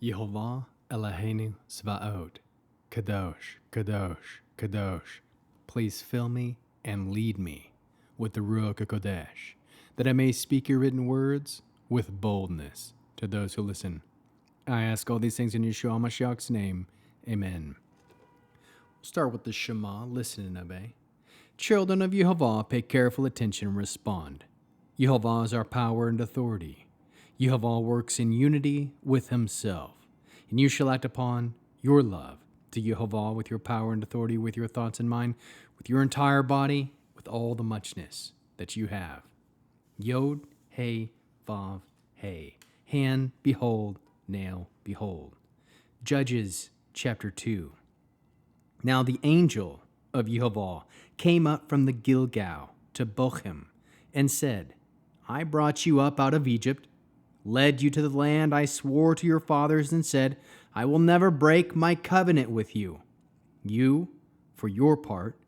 Yehovah Eloheinu Tzvaot, Kadosh, Kadosh, Kadosh. Please fill me and lead me with the Ruach HaKodesh, that I may speak your written words with boldness to those who listen. I ask all these things in Yeshua HaMashiach's name. Amen. We'll start with the Shema, listen and obey. Children of Yehovah, pay careful attention and respond. Yehovah is our power and authority. Yehovah works in unity with himself, and you shall act upon your love to Yehovah with your power and authority, with your thoughts in mind, with your entire body, with all the muchness that you have. Yod, He, Vav, He. Hand, behold, nail, behold. Judges chapter 2. Now the angel of Yehovah came up from the Gilgal to Bochim and said, I brought you up out of Egypt, led you to the land I swore to your fathers, and said, I will never break my covenant with you. You, for your part,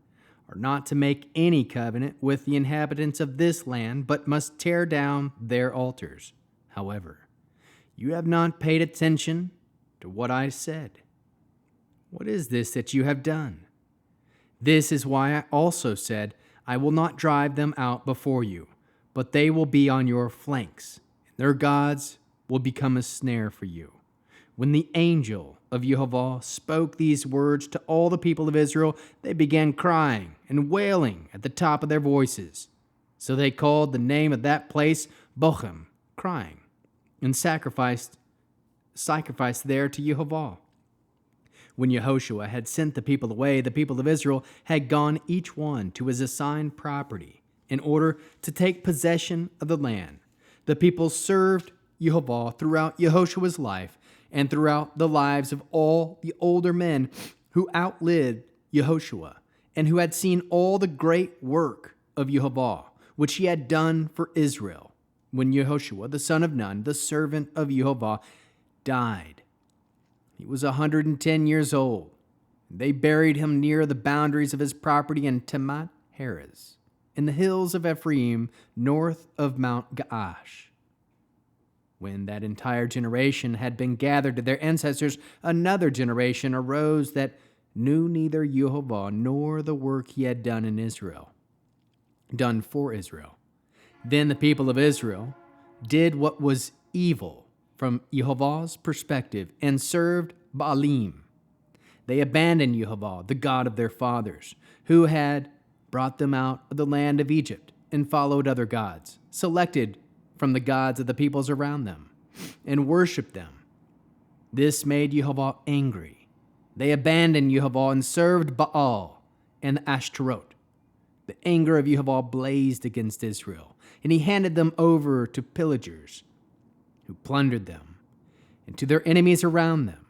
are not to make any covenant with the inhabitants of this land, but must tear down their altars. However, you have not paid attention to what I said. What is this that you have done? This is why I also said, I will not drive them out before you, but they will be on your flanks, and their gods will become a snare for you. When the angel of Yehovah spoke these words to all the people of Israel, they began crying and wailing at the top of their voices. So they called the name of that place Bochim, crying, and sacrificed there to Yehovah. When Yehoshua had sent the people away, the people of Israel had gone each one to his assigned property in order to take possession of the land. The people served Yehovah throughout Yehoshua's life and throughout the lives of all the older men who outlived Yehoshua and who had seen all the great work of Yehovah, which he had done for Israel. When Yehoshua, the son of Nun, the servant of Yehovah, died, he was 110 years old. They buried him near the boundaries of his property in Temat Heres, in the hills of Ephraim, north of Mount Gaash. When that entire generation had been gathered to their ancestors, another generation arose that knew neither Yehovah nor the work he had done for Israel. Then the people of Israel did what was evil from Yehovah's perspective and served Baalim. They abandoned Yehovah, the God of their fathers, who had brought them out of the land of Egypt, and followed other gods, selected from the gods of the peoples around them, and worshipped them. This made Yehovah angry. They abandoned Yehovah and served Baal and Ashtaroth. The anger of Yehovah blazed against Israel, and he handed them over to pillagers, who plundered them, and to their enemies around them,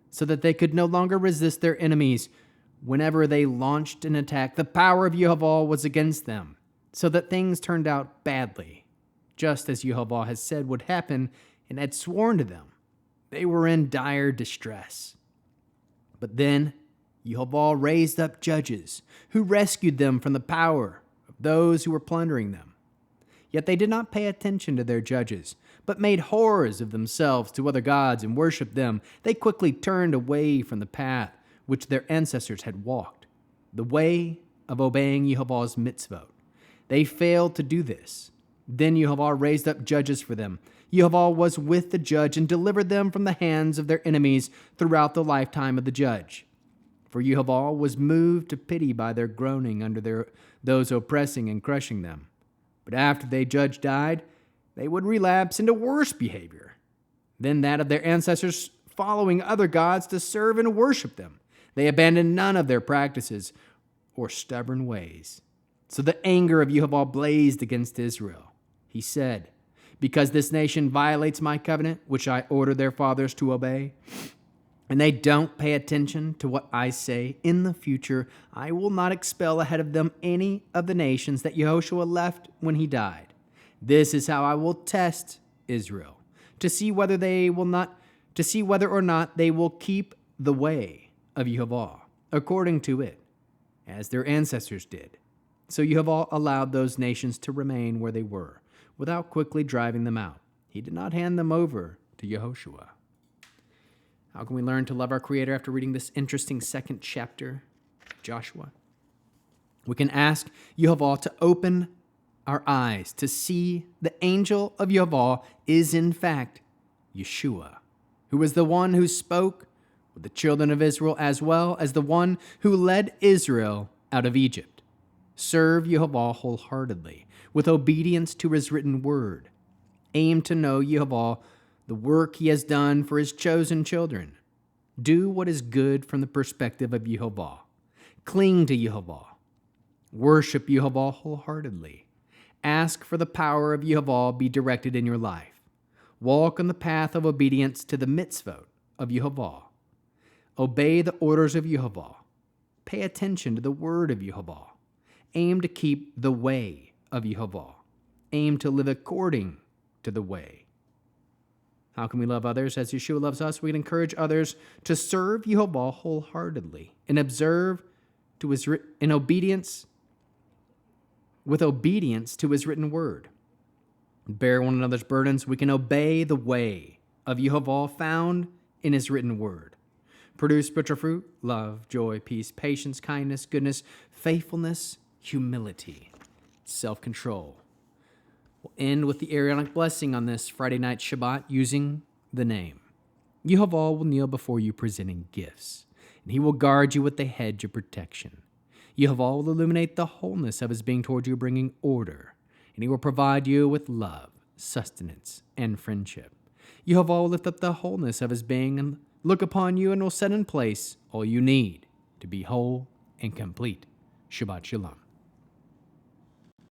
so that they could no longer resist their enemies. Whenever they launched an attack, the power of Yehovah was against them, so that things turned out badly, just as Yehovah has said would happen and had sworn to them. They were in dire distress. But then Yehovah raised up judges who rescued them from the power of those who were plundering them. Yet they did not pay attention to their judges, but made whores of themselves to other gods and worshipped them. They quickly turned away from the path which their ancestors had walked, the way of obeying Yehovah's mitzvot. They failed to do this. Then Yehovah raised up judges for them. Yehovah was with the judge and delivered them from the hands of their enemies throughout the lifetime of the judge. For Yehovah was moved to pity by their groaning under those oppressing and crushing them. But after the judge died, they would relapse into worse behavior than that of their ancestors, following other gods to serve and worship them. They abandoned none of their practices or stubborn ways. So the anger of Yehovah blazed against Israel. He said, because this nation violates my covenant, which I ordered their fathers to obey, and they don't pay attention to what I say, in the future I will not expel ahead of them any of the nations that Yehoshua left when he died. This is how I will test Israel, to see whether or not they will keep the way of Yehovah, according to it, as their ancestors did. So Yehovah allowed those nations to remain where they were, without quickly driving them out. He did not hand them over to Yehoshua. How can we learn to love our Creator after reading this interesting second chapter of Joshua? We can ask Yehweh to open our eyes to see the angel of Yehweh is in fact Yeshua, who is the one who spoke with the children of Israel as well as the one who led Israel out of Egypt. Serve Yehweh wholeheartedly, with obedience to his written word. Aim to know Yehweh, the work he has done for his chosen children. Do what is good from the perspective of Yehweh. Cling to Yehweh. Worship Yehweh wholeheartedly. Ask for the power of Yehweh be directed in your life. Walk on the path of obedience to the mitzvot of Yehweh. Obey the orders of Yehweh. Pay attention to the word of Yehweh. Aim to keep the way of Yehweh. Aim to live according to the way. How can we love others as Yeshua loves us? We can encourage others to serve Yehweh wholeheartedly and observe to his in obedience with obedience to his written word. Bear one another's burdens. We can obey the way of Yehweh found in his written word. Produce spiritual fruit, love, joy, peace, patience, kindness, goodness, faithfulness, humility, self-control. We'll end with the Aaronic blessing on this Friday night Shabbat using the name. Yehweh will kneel before you presenting gifts, and he will guard you with the hedge of protection. Yehweh will illuminate the wholeness of his being toward you, bringing order, and he will provide you with love, sustenance, and friendship. Yehweh will lift up the wholeness of his being and look upon you and will set in place all you need to be whole and complete. Shabbat Shalom.